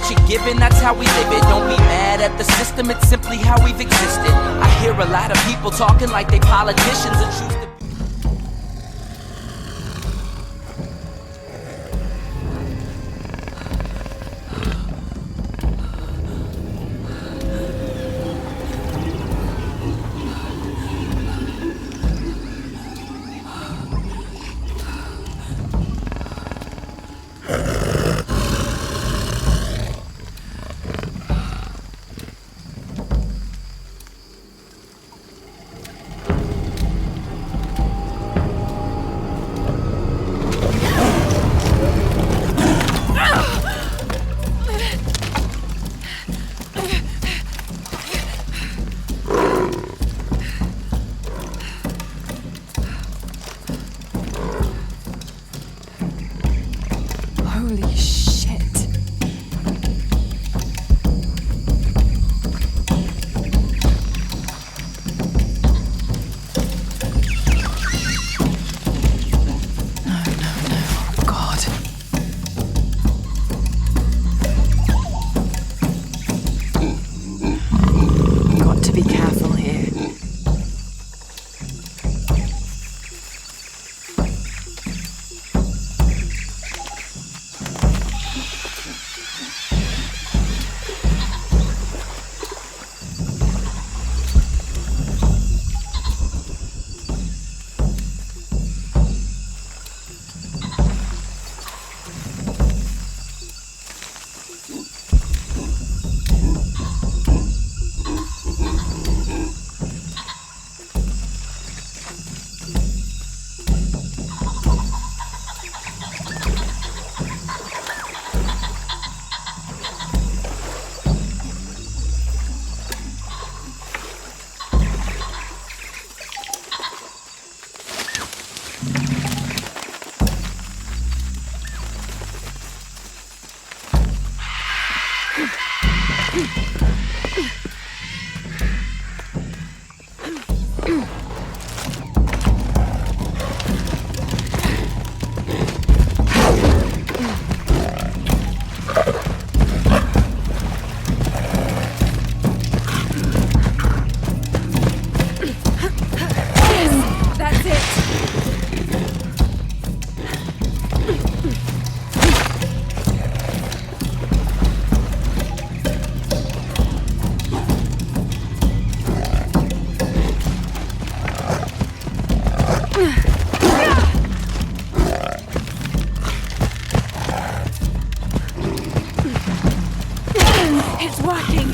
what you're given, that's how we live it. Don't be mad at the system, it's simply how we've existed. I hear a lot of people talking like they politicians and choose to Holy shit. No, oh God. Got to be careful here. It's working.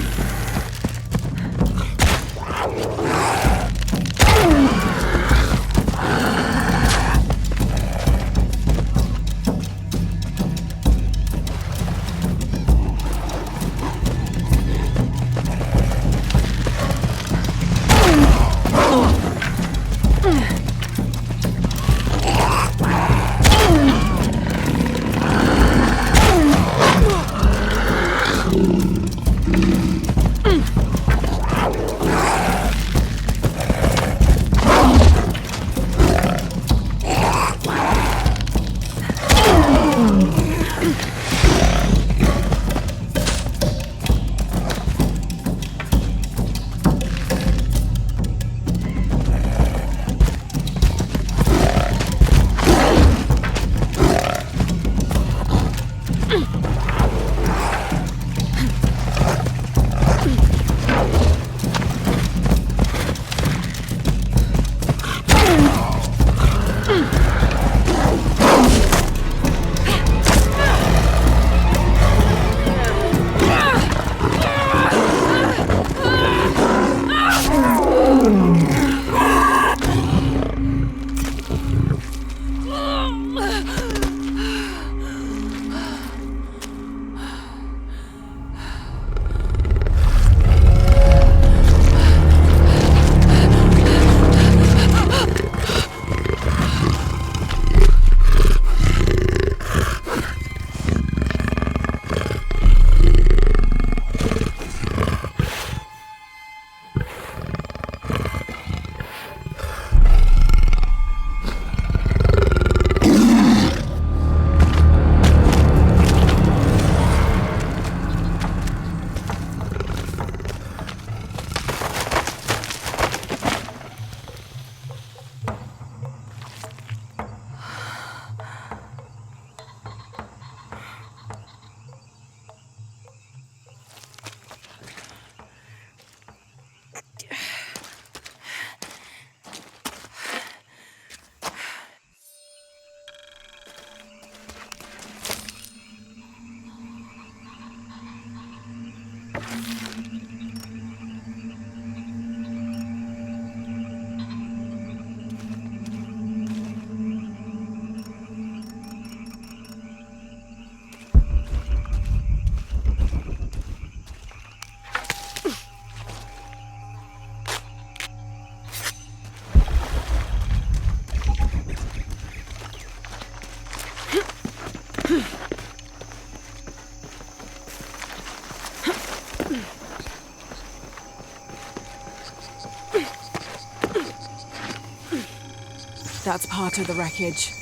That's part of the wreckage.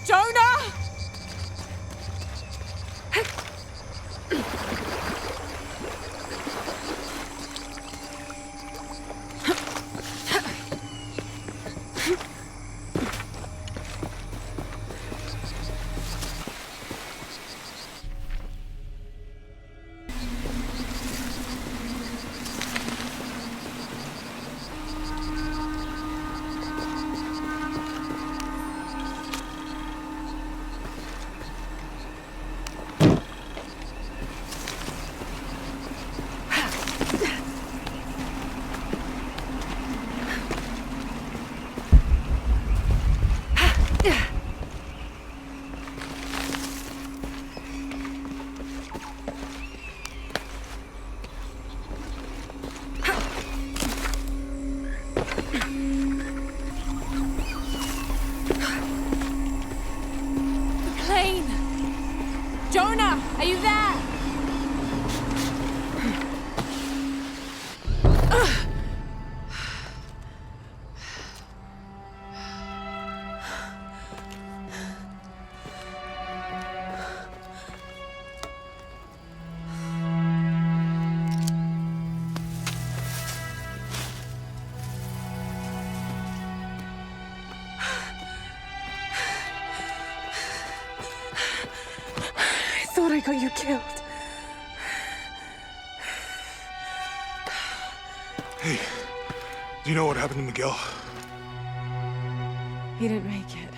Jonah! Jonah, are you there? I thought I got you killed. Hey, do you know what happened to Miguel? He didn't make it.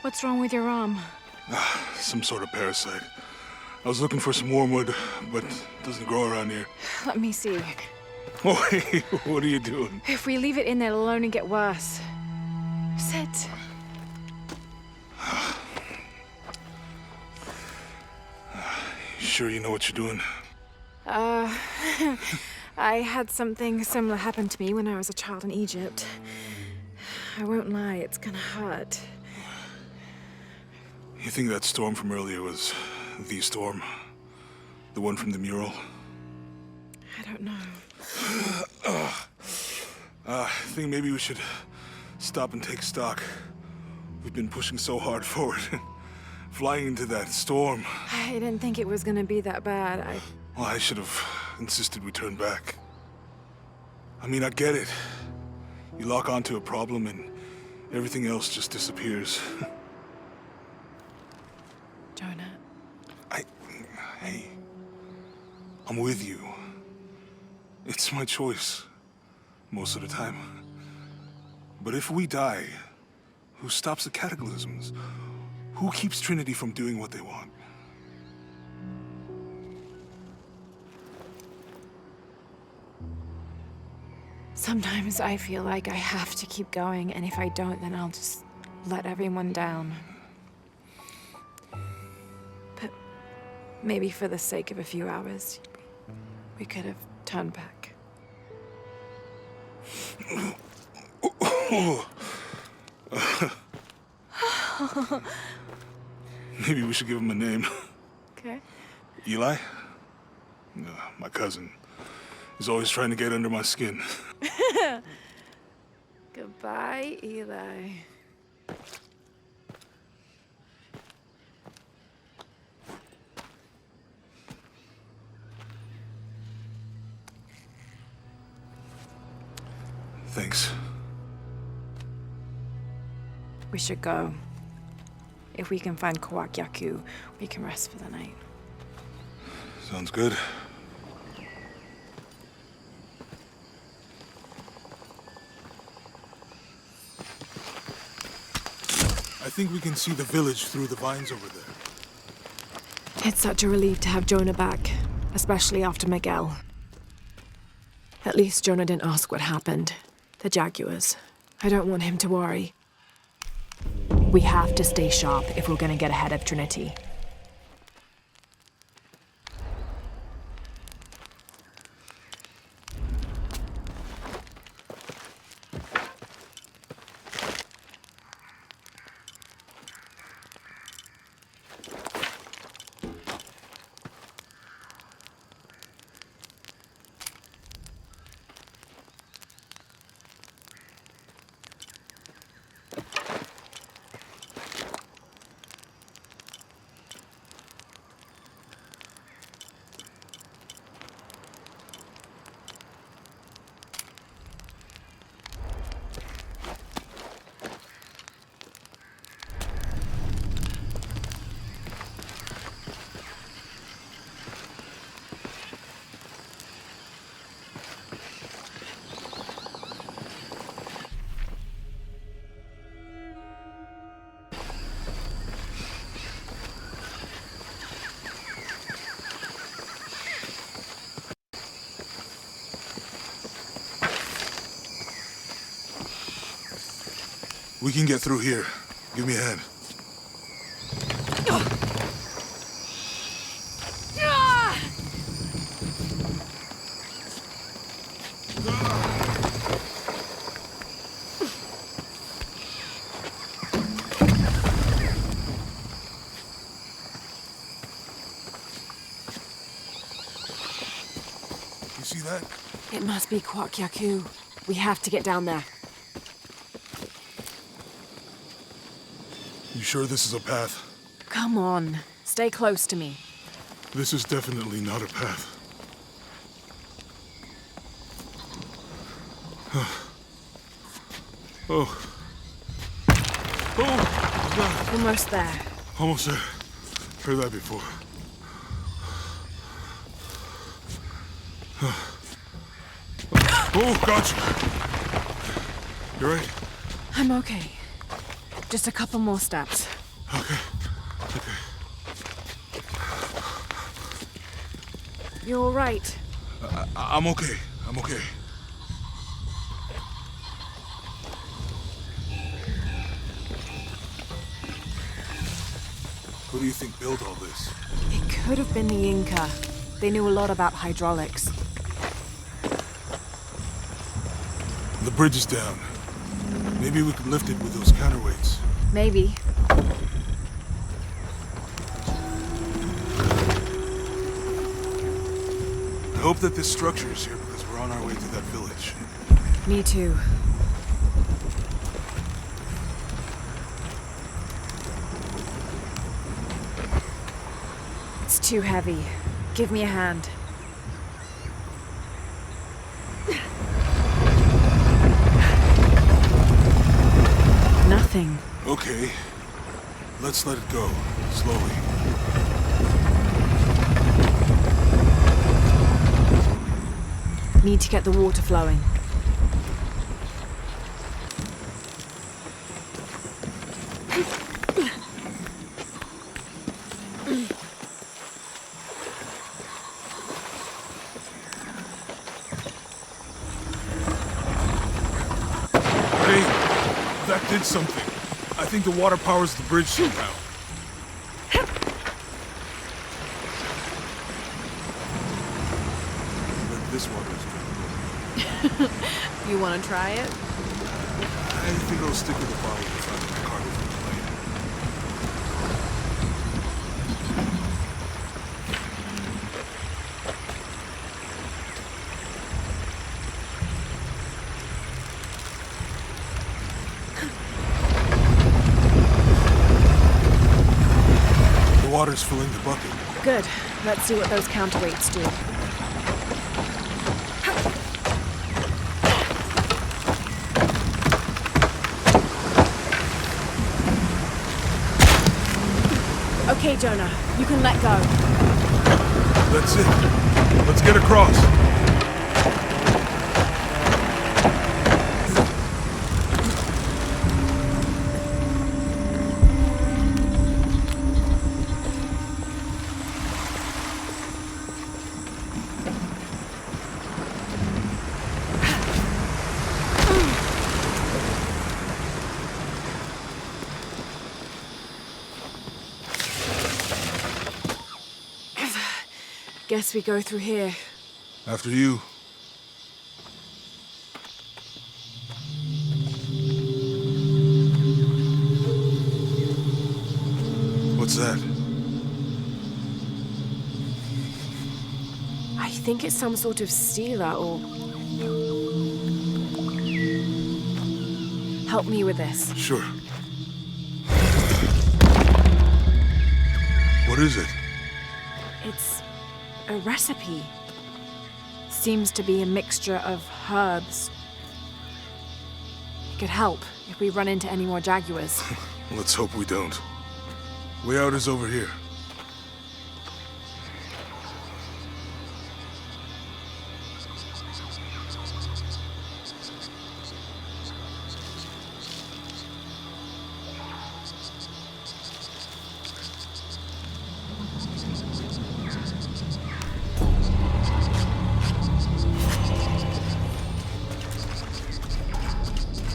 What's wrong with your arm? Some sort of parasite. I was looking for some wormwood, but it doesn't grow around here. Let me see. Oh, hey, what are you doing? If we leave it in there, it'll only get worse. Sit. Sure you know what you're doing? I had something similar happen to me when I was a child in Egypt. I won't lie, it's gonna hurt. You think that storm from earlier was the storm? The one from the mural? I don't know. I think maybe we should stop and take stock. We've been pushing so hard forward. Flying into that storm. I didn't think it was gonna be that bad. Well, I should have insisted we turn back. I mean, I get it. You lock onto a problem and everything else just disappears. Jonah. Hey, I'm with you. It's my choice, most of the time. But if we die, who stops the cataclysms? Who keeps Trinity from doing what they want? Sometimes I feel like I have to keep going, and if I don't, then I'll just let everyone down. But maybe for the sake of a few hours, we could have turned back. Maybe we should give him a name. Okay. Eli? No, my cousin. He's always trying to get under my skin. Goodbye, Eli. Thanks. We should go. If we can find Kawakyaku, we can rest for the night. Sounds good. I think we can see the village through the vines over there. It's such a relief to have Jonah back, especially after Miguel. At least Jonah didn't ask what happened. The Jaguars. I don't want him to worry. We have to stay sharp if we're gonna get ahead of Trinity. We can get through here. Give me a hand. You see that? It must be Kwak Yaku. We have to get down there. You sure this is a path? Come on. Stay close to me. This is definitely not a path. Oh. Oh, God. Almost there. Almost there. Heard that before. Oh, gotcha. You right? I'm okay. Just a couple more steps. Okay. Okay. You're all right. I'm okay. I'm okay. Who do you think built all this? It could have been the Inca. They knew a lot about hydraulics. The bridge is down. Maybe we could lift it with those counterweights. Maybe. I hope that this structure is here because we're on our way to that village. Me too. It's too heavy. Give me a hand. Nothing. Okay. Let's let it go. Slowly. Need to get the water flowing. Hey, that did something. I think the water powers the bridge somehow. But this water is good. You want to try it? I think I'll stick with the bottle and find my cargo from the plane. The water's filling the bucket. Good. Let's see what those counterweights do. Okay, Jonah. You can let go. That's it. Let's get across. Guess we go through here. After you. What's that? I think it's some sort of sealer or... Help me with this. Sure. What is it? It's a recipe. Seems to be a mixture of herbs. It could help if we run into any more Jaguars. Let's hope we don't. Way out is over here.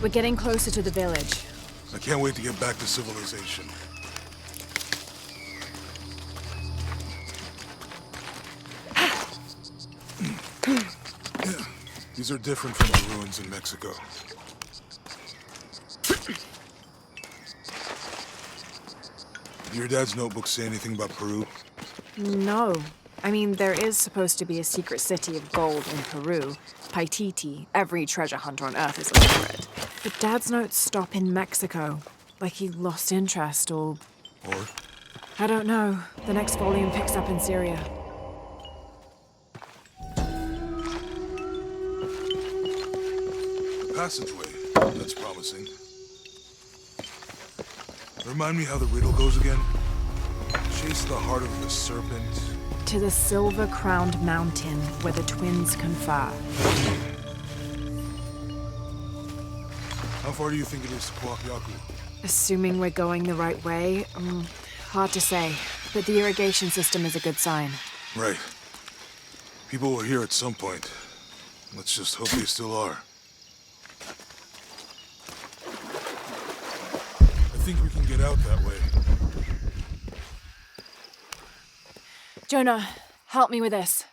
We're getting closer to the village. I can't wait to get back to civilization. These are different from the ruins in Mexico. Did your dad's notebook say anything about Peru? No. I mean, there is supposed to be a secret city of gold in Peru. Paititi. Every treasure hunter on Earth is looking for it. But Dad's notes stop in Mexico. Like he lost interest or... Or? I don't know. The next volume picks up in Syria. A passageway. That's promising. Remind me how the riddle goes again? Chase the heart of the serpent. To the silver-crowned mountain where the twins confer. How far do you think it is to Coahuacu? Assuming we're going the right way, hard to say. But the irrigation system is a good sign. Right. People were here at some point. Let's just hope they still are. I think we can get out that way. Jonah, help me with this.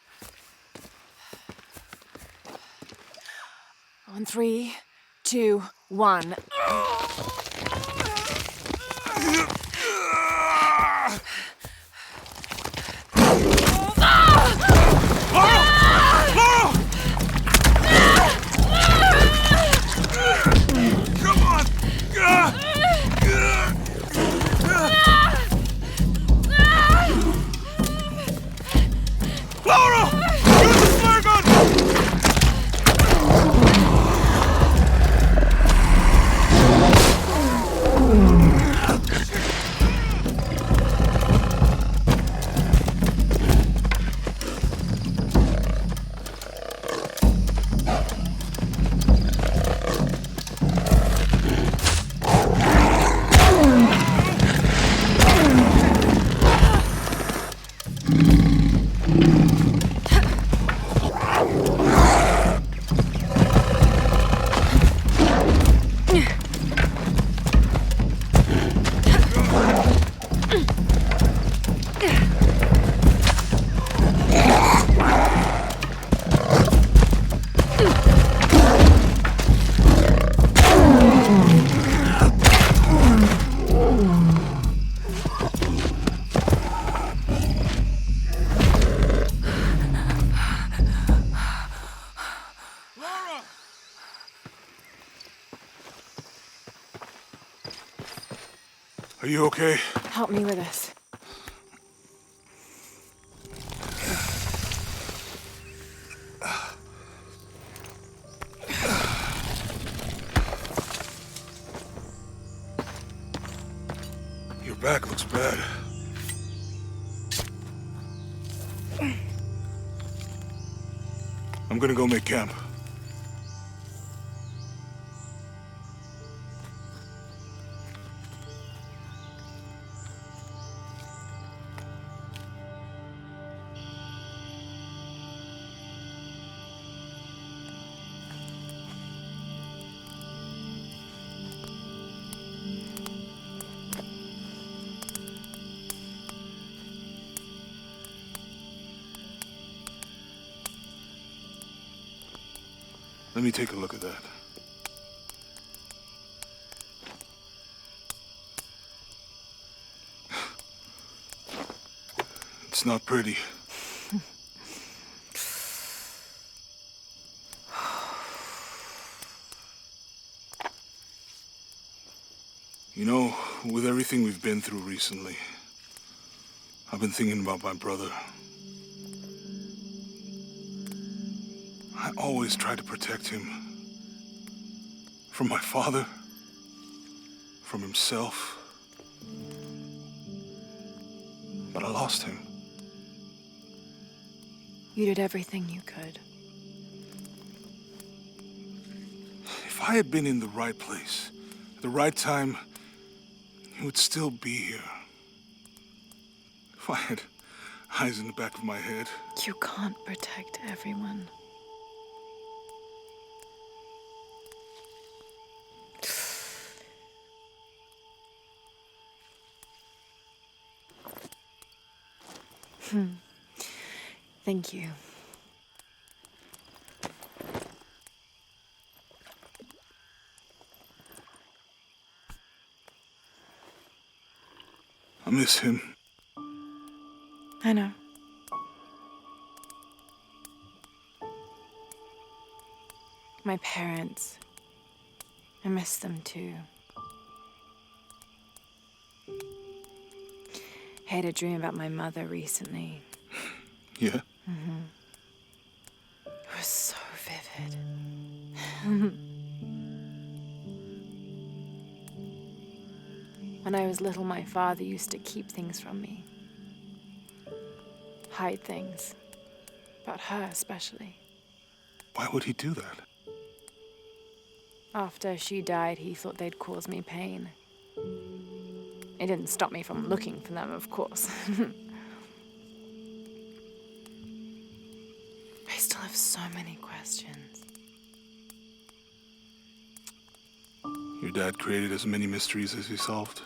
On 3, 2, 1. Are you okay? Help me with this. Your back looks bad. I'm gonna go make camp. Let me take a look at that. It's not pretty. You know, with everything we've been through recently, I've been thinking about my brother. I always tried to protect him. From my father. From himself. But I lost him. You did everything you could. If I had been in the right place, at the right time, he would still be here. If I had eyes in the back of my head. You can't protect everyone. Thank you. I miss him. I know. My parents. I miss them too. I had a dream about my mother recently. Yeah? It was so vivid. When I was little, my father used to keep things from me. Hide things. About her, especially. Why would he do that? After she died, he thought they'd cause me pain. It didn't stop me from looking for them, of course. I still have so many questions. Your dad created as many mysteries as he solved.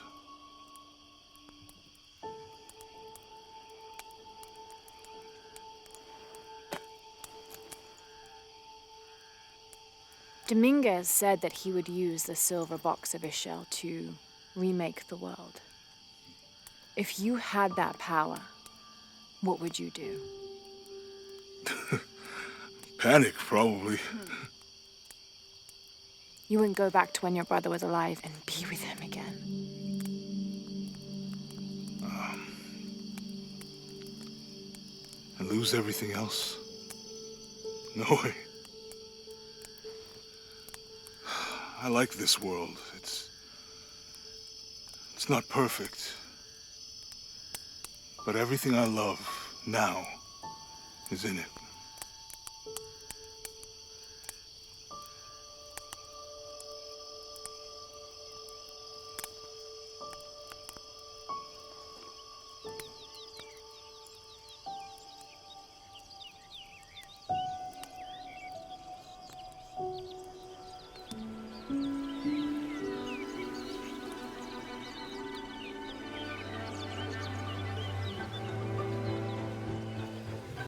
Dominguez said that he would use the silver box of his shell to remake the world. If you had that power, what would you do? Panic, probably. You wouldn't go back to when your brother was alive and be with him again. And lose everything else? No way. I like this world. It's not perfect. But everything I love now is in it.